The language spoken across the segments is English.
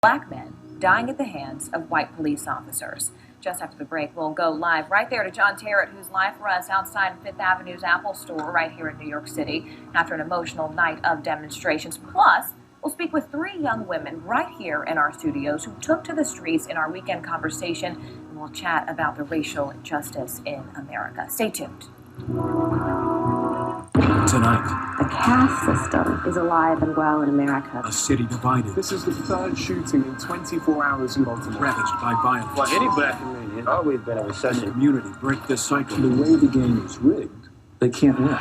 Black men dying at the hands of white police officers. Just after the break, we'll go live right there to John Terrett, who's live for us outside Fifth Avenue's Apple store right here in New York City after an emotional night of demonstrations. Plus, we'll speak with three young women right here in our studios who took to the streets in our weekend conversation, and we'll chat about the racial injustice in America. Stay tuned. Tonight, the caste system is alive and well in America. A city divided. This is the third shooting in 24 hours in Baltimore. Ravaged by violence. Well, any black community has always been a recession. The community break this cycle. The way the game is rigged, they can't win.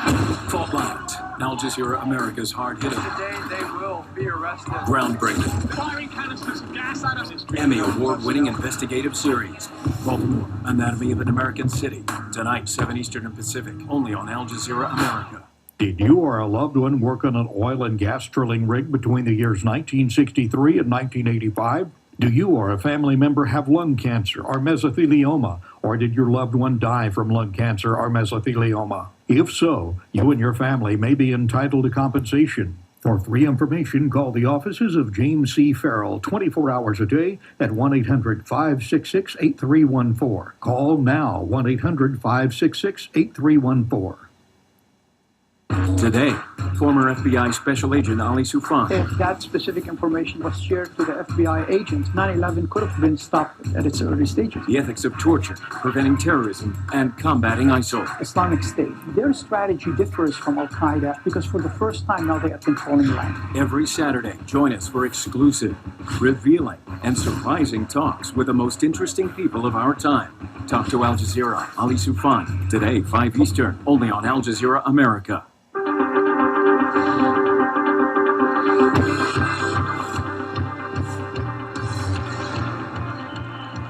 Fault lines. Al Jazeera, America's hard hitter. Today they will be arrested. Groundbreaking. Firing canisters of gas out of this street. Emmy award-winning investigative series. Baltimore, Anatomy of an American City. Tonight, 7 Eastern and Pacific. Only on Al Jazeera America. Did you or a loved one work on an oil and gas drilling rig between the years 1963 and 1985? Do you or a family member have lung cancer or mesothelioma? Or did your loved one die from lung cancer or mesothelioma? If so, you and your family may be entitled to compensation. For free information, call the offices of James C. Farrell 24 hours a day at 1-800-566-8314. Call now, 1-800-566-8314. Today, former FBI Special Agent Ali Soufan. If that specific information was shared to the FBI agents, 9/11 could have been stopped at its early stages. The ethics of torture, preventing terrorism, and combating ISIL. Islamic State, their strategy differs from Al-Qaeda because for the first time now they are controlling land. Every Saturday, join us for exclusive, revealing, and surprising talks with the most interesting people of our time. Talk to Al Jazeera, Ali Soufan. Today, 5 Eastern, only on Al Jazeera America.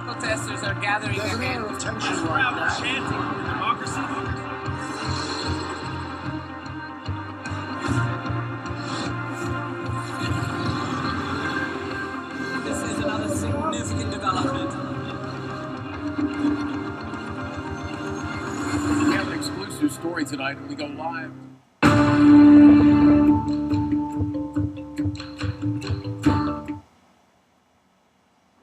Protesters are gathering their hands. Chanting democracy. This is another significant development. We have an exclusive story tonight when we go live.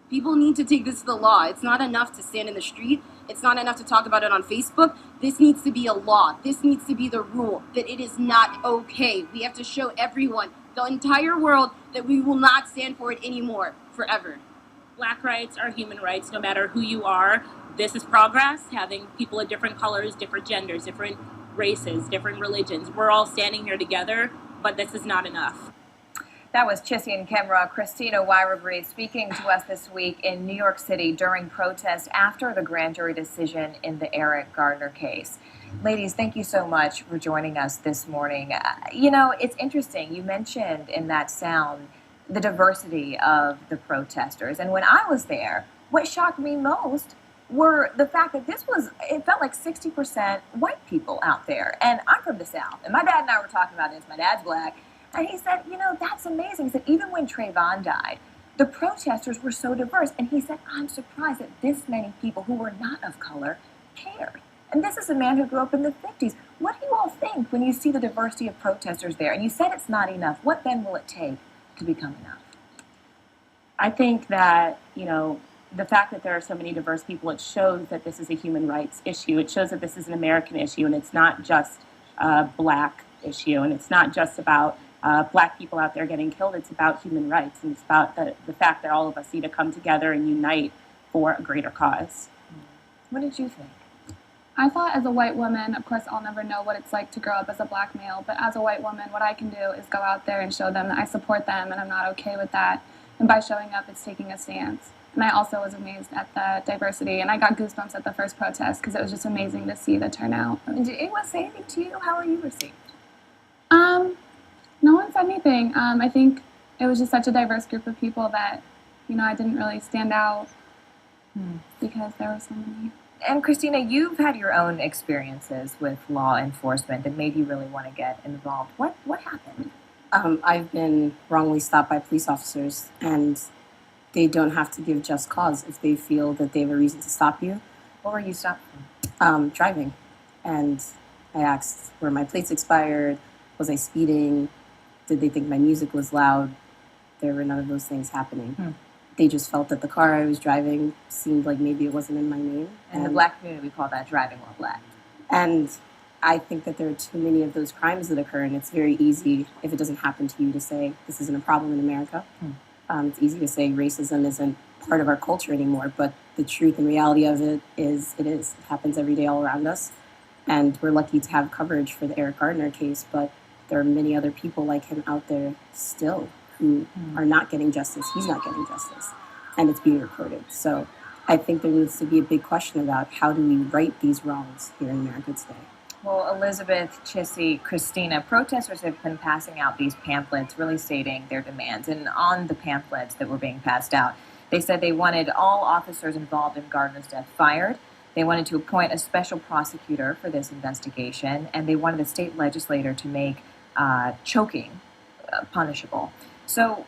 People need to take this to the law. It's not enough to stand in the street. It's not enough to talk about it on Facebook. This needs to be a law. This needs to be the rule, that it is not okay. We have to show everyone, the entire world, that we will not stand for it anymore, forever. Black rights are human rights, no matter who you are. This is progress, having people of different colors, different genders, different races, different religions. We're all standing here together, but this is not enough. That was Chissy Nkemere, Christina Wairegi, speaking to us this week in New York City during protests after the grand jury decision in the Eric Garner case. Ladies, thank you so much for joining us this morning. It's interesting. You mentioned in that sound the diversity of the protesters. And when I was there, what shocked me most were the fact that it felt like 60% white people out there. And I'm from the South, and my dad and I were talking about this. My dad's black. And he said, that's amazing. He said, even when Trayvon died, the protesters were so diverse. And he said, I'm surprised that this many people who were not of color cared. And this is a man who grew up in the 50s. What do you all think when you see the diversity of protesters there? And you said it's not enough. What then will it take to become enough? I think that, the fact that there are so many diverse people, it shows that this is a human rights issue. It shows that this is an American issue, and it's not just a black issue, and it's not just about black people out there getting killed. It's about human rights, and it's about the fact that all of us need to come together and unite for a greater cause. What did you think? I thought as a white woman, of course I'll never know what it's like to grow up as a black male, but as a white woman, what I can do is go out there and show them that I support them and I'm not okay with that. And by showing up, it's taking a stance. And I also was amazed at the diversity, and I got goosebumps at the first protest because it was just amazing to see the turnout. And did anyone say anything to you? How were you received? No one said anything. I think it was just such a diverse group of people that, I didn't really stand out because there were so many. And Christina, you've had your own experiences with law enforcement that made you really want to get involved. What happened? I've been wrongly stopped by police officers, and they don't have to give just cause if they feel that they have a reason to stop you. What were you stopped from? Driving. And I asked, were my plates expired? Was I speeding? Did they think my music was loud? There were none of those things happening. They just felt that the car I was driving seemed like maybe it wasn't in my name. In the black community, we call that driving while black. And I think that there are too many of those crimes that occur, and it's very easy, if it doesn't happen to you, to say this isn't a problem in America. It's easy to say racism isn't part of our culture anymore, but the truth and reality of it is it is. It happens every day all around us. And we're lucky to have coverage for the Eric Garner case, but there are many other people like him out there still who are not getting justice. He's not getting justice, and it's being recorded. So I think there needs to be a big question about how do we right these wrongs here in America today. Well, Elizabeth, Chissy, Christina, protesters have been passing out these pamphlets really stating their demands. And on the pamphlets that were being passed out, they said they wanted all officers involved in Gardner's death fired. They wanted to appoint a special prosecutor for this investigation, and they wanted the state legislature to make choking punishable. So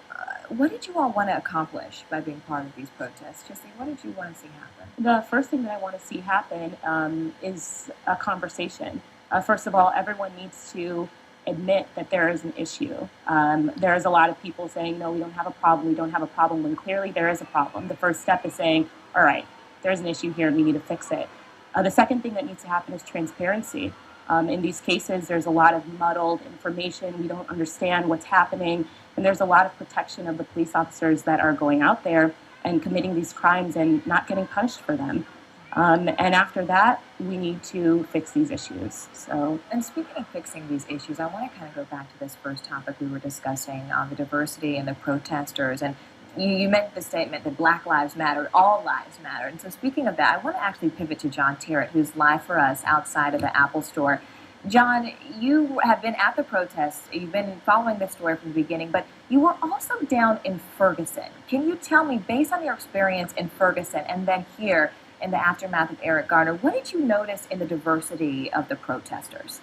what did you all want to accomplish by being part of these protests? Chissy, what did you want to see happen? The first thing that I want to see happen is a conversation. First of all, everyone needs to admit that there is an issue. There is a lot of people saying, no, we don't have a problem, when clearly there is a problem. The first step is saying, all right, there's an issue here and we need to fix it. The second thing that needs to happen is transparency. In these cases, there's a lot of muddled information. We don't understand what's happening. And there's a lot of protection of the police officers that are going out there and committing these crimes and not getting punished for them. And after that, we need to fix these issues. And speaking of fixing these issues, I want to kind of go back to this first topic we were discussing on the diversity and the protesters. And you made the statement that Black lives matter, all lives matter. And so speaking of that, I want to actually pivot to John Terrett, who's live for us outside of the Apple store. John, you have been at the protests. You've been following this story from the beginning, but you were also down in Ferguson. Can you tell me, based on your experience in Ferguson and then here in the aftermath of Eric Garner, what did you notice in the diversity of the protesters?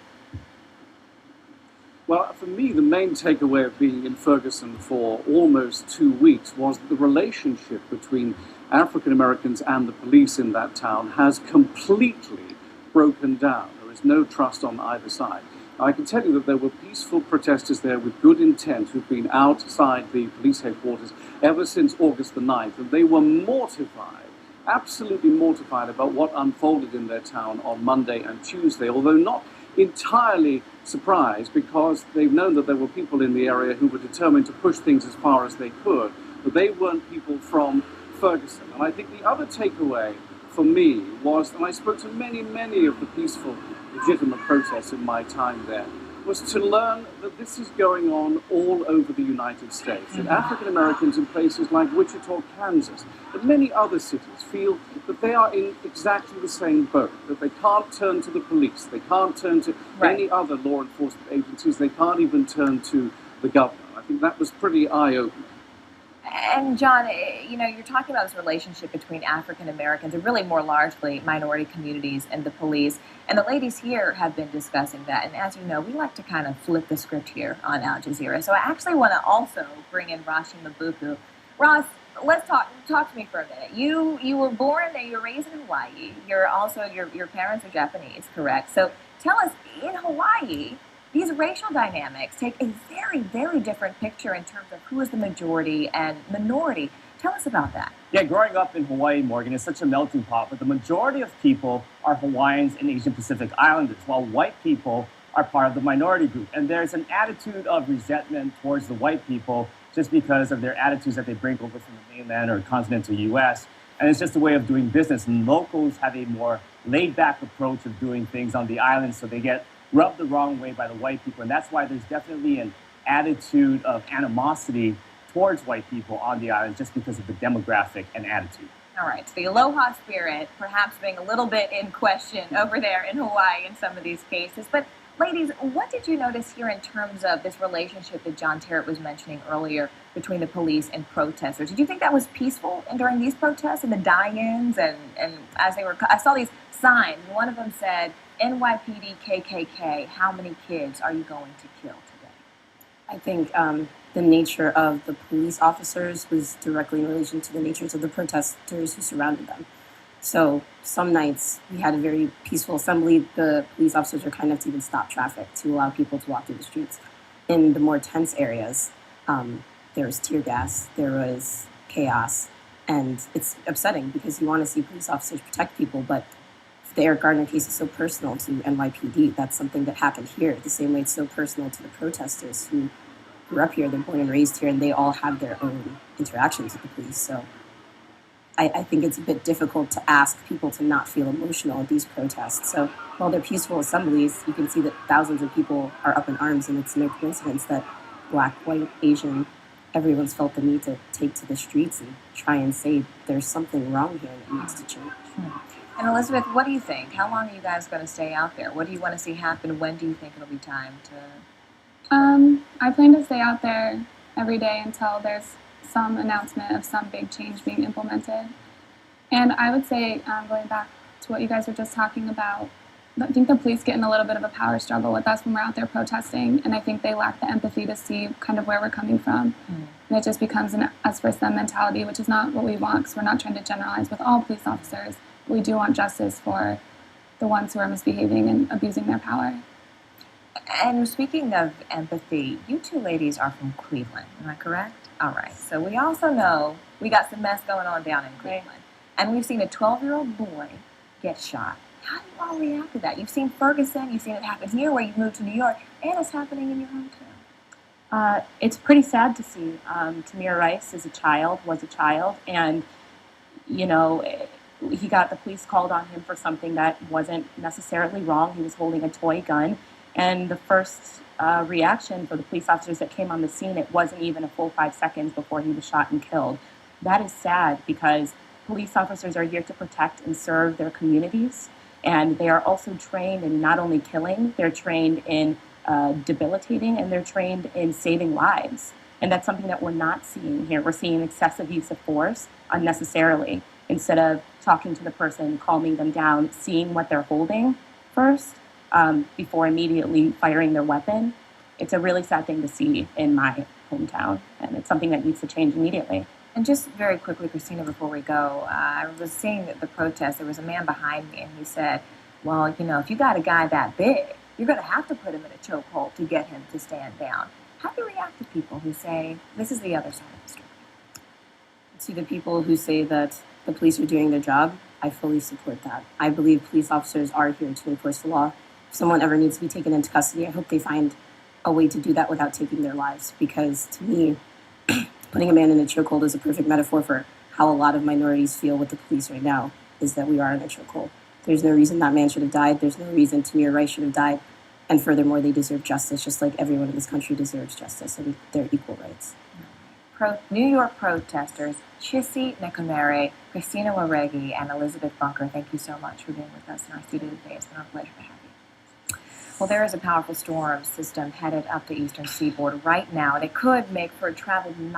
Well, for me, the main takeaway of being in Ferguson for almost 2 weeks was that the relationship between African Americans and the police in that town has completely broken down. There is no trust on either side. I can tell you that there were peaceful protesters there with good intent who've been outside the police headquarters ever since August the 9th, and they were mortified, absolutely mortified about what unfolded in their town on Monday and Tuesday, although not entirely surprised because they've known that there were people in the area who were determined to push things as far as they could, but they weren't people from Ferguson. And I think the other takeaway for me was, and I spoke to many of the peaceful, legitimate protests in my time there, was to learn that this is going on all over the United States. That African Americans in places like Wichita, Kansas, and many other cities feel that they are in exactly the same boat, that they can't turn to the police, they can't turn to any other law enforcement agencies, they can't even turn to the governor. I think that was pretty eye-opening. And John, you know, you're talking about this relationship between African Americans and really more largely minority communities and the police. And the ladies here have been discussing that. And as you know, we like to kind of flip the script here on Al Jazeera. So I actually want to also bring in Rashi Mabuku. Ross, let's talk to me for a minute. You were born and you were raised in Hawaii. You're also, your parents are Japanese, correct? So tell us, in Hawaii, these racial dynamics take a very different picture in terms of who is the majority and minority. Tell us about that. Yeah, growing up in Hawaii, Morgan, is such a melting pot, but the majority of people are Hawaiians and Asian Pacific Islanders, while white people are part of the minority group. And there's an attitude of resentment towards the white people just because of their attitudes that they bring over from the mainland or continental U.S. And it's just a way of doing business. And locals have a more laid-back approach of doing things on the island, so they get rubbed the wrong way by the white people. And that's why there's definitely an attitude of animosity towards white people on the island just because of the demographic and attitude. All right, so the aloha spirit perhaps being a little bit in question over there in Hawaii in some of these cases. But ladies, what did you notice here in terms of this relationship that John Terrett was mentioning earlier between the police and protesters? Did you think that was peaceful during these protests and the die-ins? And as they were, I saw these signs. One of them said, NYPD KKK, how many kids are you going to kill today? I think the nature of the police officers was directly in relation to the natures of the protesters who surrounded them. So some nights we had a very peaceful assembly. The police officers were kind enough to even stop traffic to allow people to walk through the streets. In the more tense areas, there was tear gas, there was chaos, And it's upsetting because you want to see police officers protect people, but the Eric Garner case is so personal to NYPD. That's something that happened here, the same way it's so personal to the protesters who grew up here, they're born and raised here, and they all have their own interactions with the police. So I think it's a bit difficult to ask people to not feel emotional at these protests. So while they're peaceful assemblies, you can see that thousands of people are up in arms, and it's no coincidence that Black, white, Asian, everyone's felt the need to take to the streets and try and say there's something wrong here that needs to change. And Elizabeth, what do you think? How long are you guys going to stay out there? What do you want to see happen? When do you think it'll be time to... I plan to stay out there every day until there's some announcement of some big change being implemented. And I would say, going back to what you guys were just talking about, I think the police get in a little bit of a power struggle with us when we're out there protesting, and I think they lack the empathy to see kind of where we're coming from. And it just becomes an us versus them mentality, which is not what we want, because we're not trying to generalize with all police officers. We do want justice for the ones who are misbehaving and abusing their power. And speaking of empathy, you two ladies are from Cleveland, am I correct? All right, so we also know we got some mess going on down in Cleveland. And we've seen a 12-year-old boy get shot. How do you all react to that? You've seen Ferguson, you've seen it happen here where you've moved to New York, and it's happening in your hometown. It's pretty sad to see. Tamir Rice was a child, and, you know, he got the police called on him for something that wasn't necessarily wrong. He was holding a toy gun, and the first reaction for the police officers that came on the scene, it wasn't even a full 5 seconds before he was shot and killed. That is sad because police officers are here to protect and serve their communities, and they are also trained in not only killing, they're trained in debilitating, and they're trained in saving lives. And that's something that we're not seeing here. We're seeing excessive use of force unnecessarily, instead of talking to the person, calming them down, seeing what they're holding first, before immediately firing their weapon. It's a really sad thing to see in my hometown, and it's something that needs to change immediately. And just very quickly, Christina, before we go, I was seeing the protest. There was a man behind me, and he said, well, you know, if you got a guy that big, you're going to have to put him in a chokehold to get him to stand down. How do you react to people who say, this is the other side of the story? To the people who say that the police are doing their job, I fully support that. I believe police officers are here to enforce the law. If someone ever needs to be taken into custody, I hope they find a way to do that without taking their lives, because to me, putting a man in a chokehold is a perfect metaphor for how a lot of minorities feel with the police right now, is that we are in a chokehold. There's no reason that man should have died. There's no reason Tamir Rice should have died. And furthermore, they deserve justice, just like everyone in this country deserves justice and their equal rights. New York protesters, Chissy Nkemere, Christina Wairegi, and Elizabeth Bunker, thank you so much for being with us in our studio today. It's been our pleasure to have you. Well, there is a powerful storm system headed up the eastern seaboard right now, and it could make for a travel